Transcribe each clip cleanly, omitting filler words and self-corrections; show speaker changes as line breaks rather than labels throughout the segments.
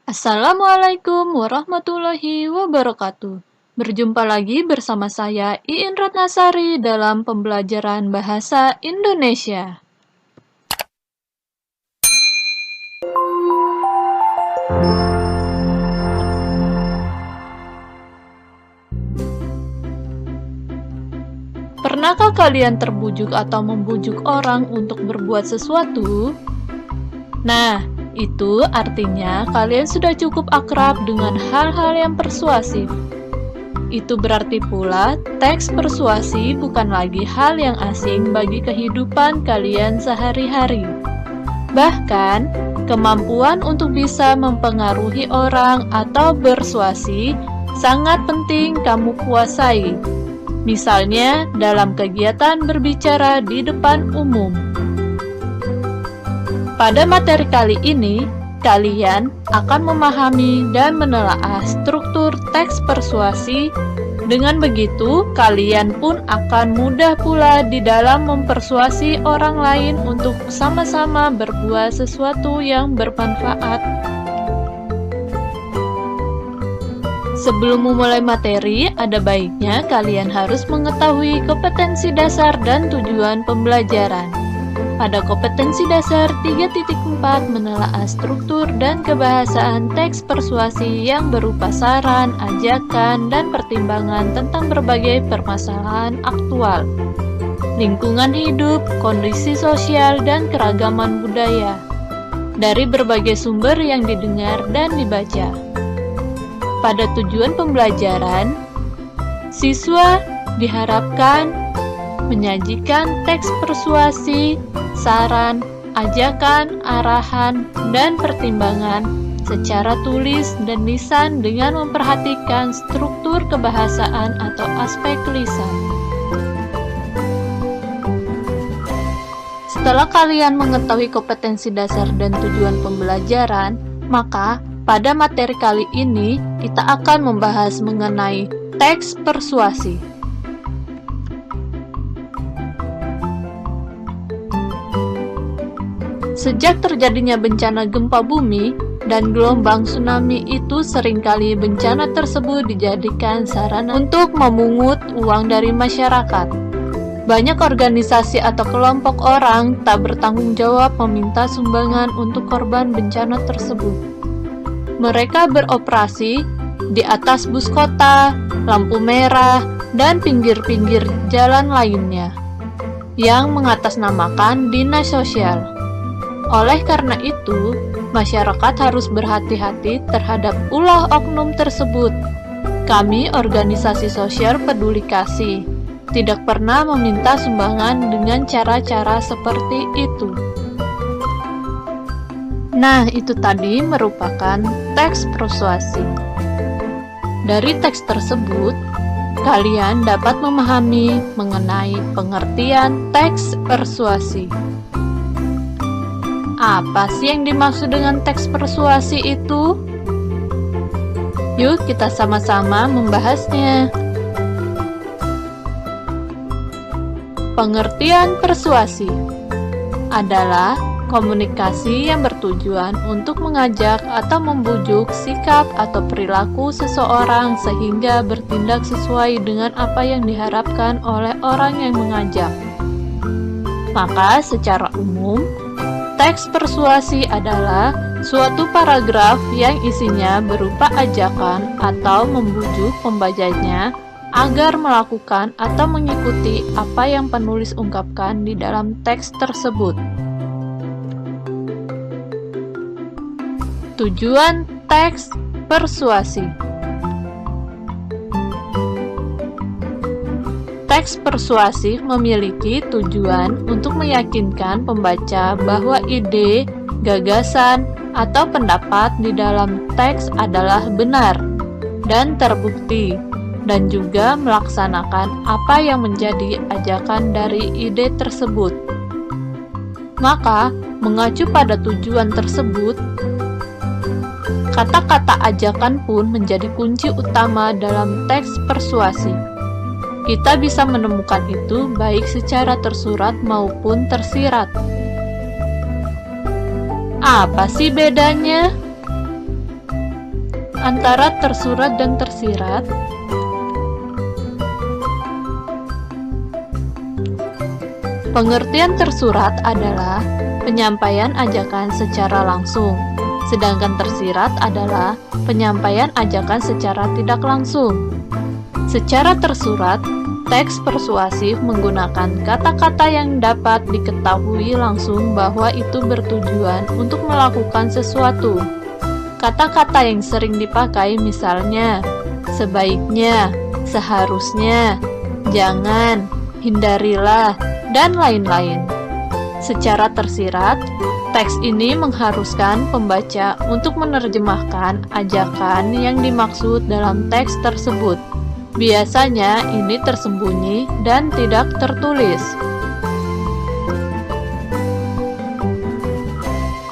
Assalamualaikum warahmatullahi wabarakatuh. Berjumpa lagi bersama saya Iin Ratnasari dalam pembelajaran Bahasa Indonesia. Pernahkah kalian terbujuk atau membujuk orang untuk berbuat sesuatu? Nah, itu artinya kalian sudah cukup akrab dengan hal-hal yang persuasif. Itu berarti pula teks persuasi bukan lagi hal yang asing bagi kehidupan kalian sehari-hari. Bahkan, kemampuan untuk bisa mempengaruhi orang atau bersuasi sangat penting kamu kuasai. Misalnya, dalam kegiatan berbicara di depan umum. Pada materi kali ini, kalian akan memahami dan menelaah struktur teks persuasi. Dengan begitu, kalian pun akan mudah pula di dalam mempersuasi orang lain untuk sama-sama berbuat sesuatu yang bermanfaat. Sebelum memulai materi, ada baiknya kalian harus mengetahui kompetensi dasar dan tujuan pembelajaran. Pada kompetensi dasar 3.4 menelaah struktur dan kebahasaan teks persuasi yang berupa saran, ajakan, dan pertimbangan tentang berbagai permasalahan aktual, lingkungan hidup, kondisi sosial, dan keragaman budaya dari berbagai sumber yang didengar dan dibaca. Pada tujuan pembelajaran, siswa diharapkan menyajikan teks persuasi, saran, ajakan, arahan, dan pertimbangan secara tulis dan lisan dengan memperhatikan struktur kebahasaan atau aspek lisan. Setelah kalian mengetahui kompetensi dasar dan tujuan pembelajaran, maka pada materi kali ini kita akan membahas mengenai teks persuasi. Sejak terjadinya bencana gempa bumi dan gelombang tsunami itu seringkali bencana tersebut dijadikan sarana untuk memungut uang dari masyarakat. Banyak organisasi atau kelompok orang tak bertanggung jawab meminta sumbangan untuk korban bencana tersebut. Mereka beroperasi di atas bus kota, lampu merah, dan pinggir-pinggir jalan lainnya yang mengatasnamakan dinas sosial. Oleh karena itu, masyarakat harus berhati-hati terhadap ulah oknum tersebut. Kami, organisasi sosial peduli kasih, tidak pernah meminta sumbangan dengan cara-cara seperti itu. Nah, itu tadi merupakan teks persuasi. Dari teks tersebut, kalian dapat memahami mengenai pengertian teks persuasi. Apa sih yang dimaksud dengan teks persuasi itu? Yuk kita sama-sama membahasnya. Pengertian persuasi adalah komunikasi yang bertujuan untuk mengajak atau membujuk sikap atau perilaku seseorang sehingga bertindak sesuai dengan apa yang diharapkan oleh orang yang mengajak. Maka secara umum, teks persuasi adalah suatu paragraf yang isinya berupa ajakan atau membujuk pembacanya agar melakukan atau mengikuti apa yang penulis ungkapkan di dalam teks tersebut. Tujuan teks persuasi. Teks persuasif memiliki tujuan untuk meyakinkan pembaca bahwa ide, gagasan, atau pendapat di dalam teks adalah benar dan terbukti, dan juga melaksanakan apa yang menjadi ajakan dari ide tersebut. Maka, mengacu pada tujuan tersebut, kata-kata ajakan pun menjadi kunci utama dalam teks persuasi. Kita bisa menemukan itu baik secara tersurat maupun tersirat. Apa sih bedanya? antara tersurat dan tersirat. Pengertian tersurat adalah penyampaian ajakan secara langsung, sedangkan tersirat adalah penyampaian ajakan secara tidak langsung. Secara tersurat, teks persuasif menggunakan kata-kata yang dapat diketahui langsung bahwa itu bertujuan untuk melakukan sesuatu. Kata-kata yang sering dipakai misalnya, sebaiknya, seharusnya, jangan, hindarilah, dan lain-lain. Secara tersirat, teks ini mengharuskan pembaca untuk menerjemahkan ajakan yang dimaksud dalam teks tersebut. Biasanya ini tersembunyi dan tidak tertulis.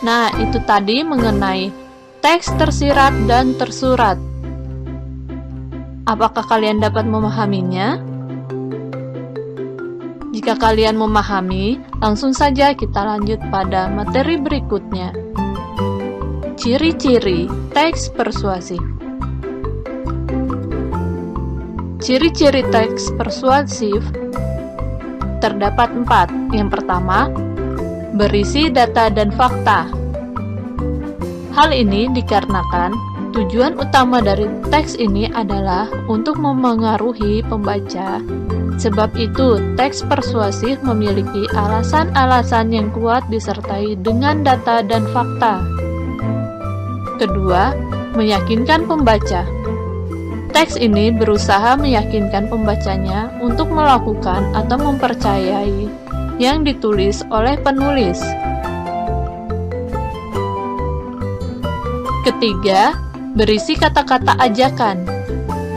Nah, itu tadi mengenai teks tersirat dan tersurat. Apakah kalian dapat memahaminya? Jika kalian memahami, langsung saja kita lanjut pada materi berikutnya. Ciri-ciri teks persuasif. Ciri-ciri teks persuasif terdapat 4. Yang pertama, berisi data dan fakta. Hal ini dikarenakan tujuan utama dari teks ini adalah untuk memengaruhi pembaca. Sebab itu, teks persuasif memiliki alasan-alasan yang kuat disertai dengan data dan fakta. Kedua, meyakinkan pembaca. Teks ini berusaha meyakinkan pembacanya untuk melakukan atau mempercayai yang ditulis oleh penulis. Ketiga, berisi kata-kata ajakan.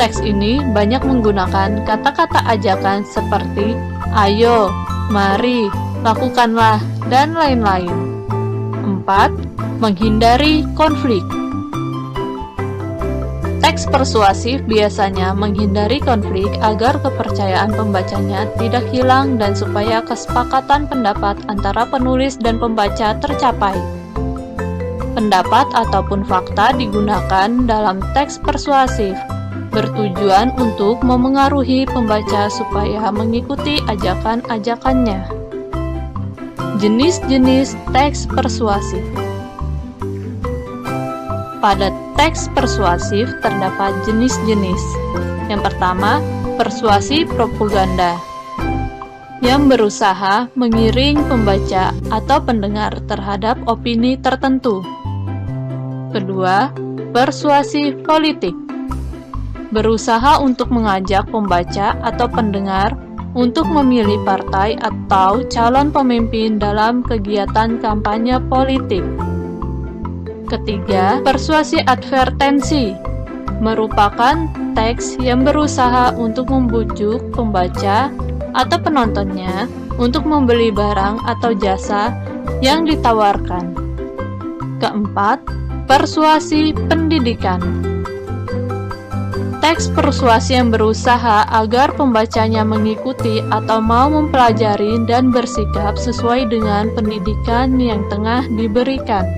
Teks ini banyak menggunakan kata-kata ajakan seperti ayo, mari, lakukanlah, dan lain-lain. 4. Menghindari konflik. Teks persuasif biasanya menghindari konflik agar kepercayaan pembacanya tidak hilang dan supaya kesepakatan pendapat antara penulis dan pembaca tercapai. Pendapat ataupun fakta digunakan dalam teks persuasif, bertujuan untuk memengaruhi pembaca supaya mengikuti ajakan-ajakannya. Jenis-jenis teks persuasif. Pada teks persuasif terdapat jenis-jenis. Yang pertama, persuasi propaganda, yang berusaha mengiring pembaca atau pendengar terhadap opini tertentu. Kedua, persuasi politik, berusaha untuk mengajak pembaca atau pendengar untuk memilih partai atau calon pemimpin dalam kegiatan kampanye politik. Ketiga, persuasi advertensi, merupakan teks yang berusaha untuk membujuk pembaca atau penontonnya untuk membeli barang atau jasa yang ditawarkan. Keempat, persuasi pendidikan, teks persuasi yang berusaha agar pembacanya mengikuti atau mau mempelajari dan bersikap sesuai dengan pendidikan yang tengah diberikan.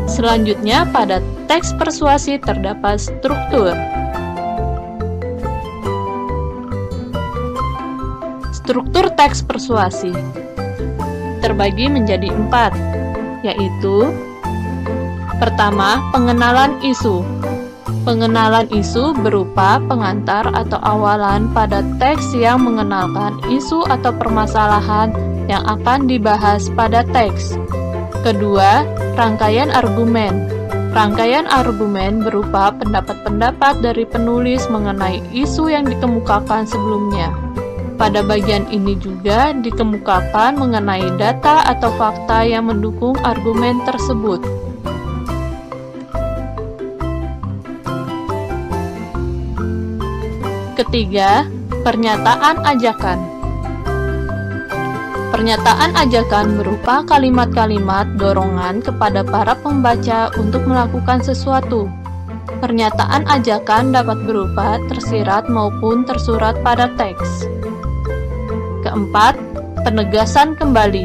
Selanjutnya, pada teks persuasi terdapat struktur. Struktur teks persuasi terbagi menjadi 4, yaitu: pertama, pengenalan isu. Pengenalan isu berupa pengantar atau awalan pada teks yang mengenalkan isu atau permasalahan yang akan dibahas pada teks. Kedua, rangkaian argumen. Rangkaian argumen berupa pendapat-pendapat dari penulis mengenai isu yang dikemukakan sebelumnya. Pada bagian ini juga dikemukakan mengenai data atau fakta yang mendukung argumen tersebut. Ketiga, pernyataan ajakan. Pernyataan ajakan berupa kalimat-kalimat dorongan kepada para pembaca untuk melakukan sesuatu. Pernyataan ajakan dapat berupa tersirat maupun tersurat pada teks. Keempat, penegasan kembali.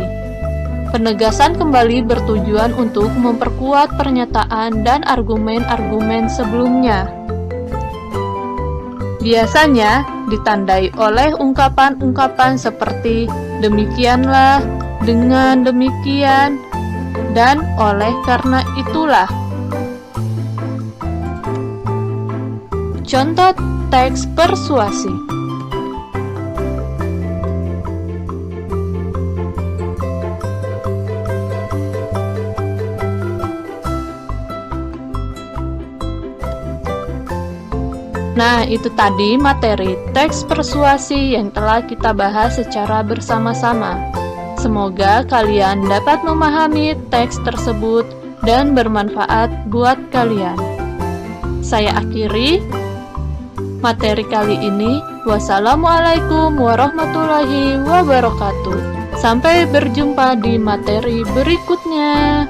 Penegasan kembali bertujuan untuk memperkuat pernyataan dan argumen-argumen sebelumnya. Biasanya ditandai oleh ungkapan-ungkapan seperti demikianlah, dengan demikian, dan oleh karena itulah. Contoh teks persuasi. Nah, itu tadi materi teks persuasi yang telah kita bahas secara bersama-sama. Semoga kalian dapat memahami teks tersebut dan bermanfaat buat kalian. Saya akhiri materi kali ini. Wassalamualaikum warahmatullahi wabarakatuh. Sampai berjumpa di materi berikutnya.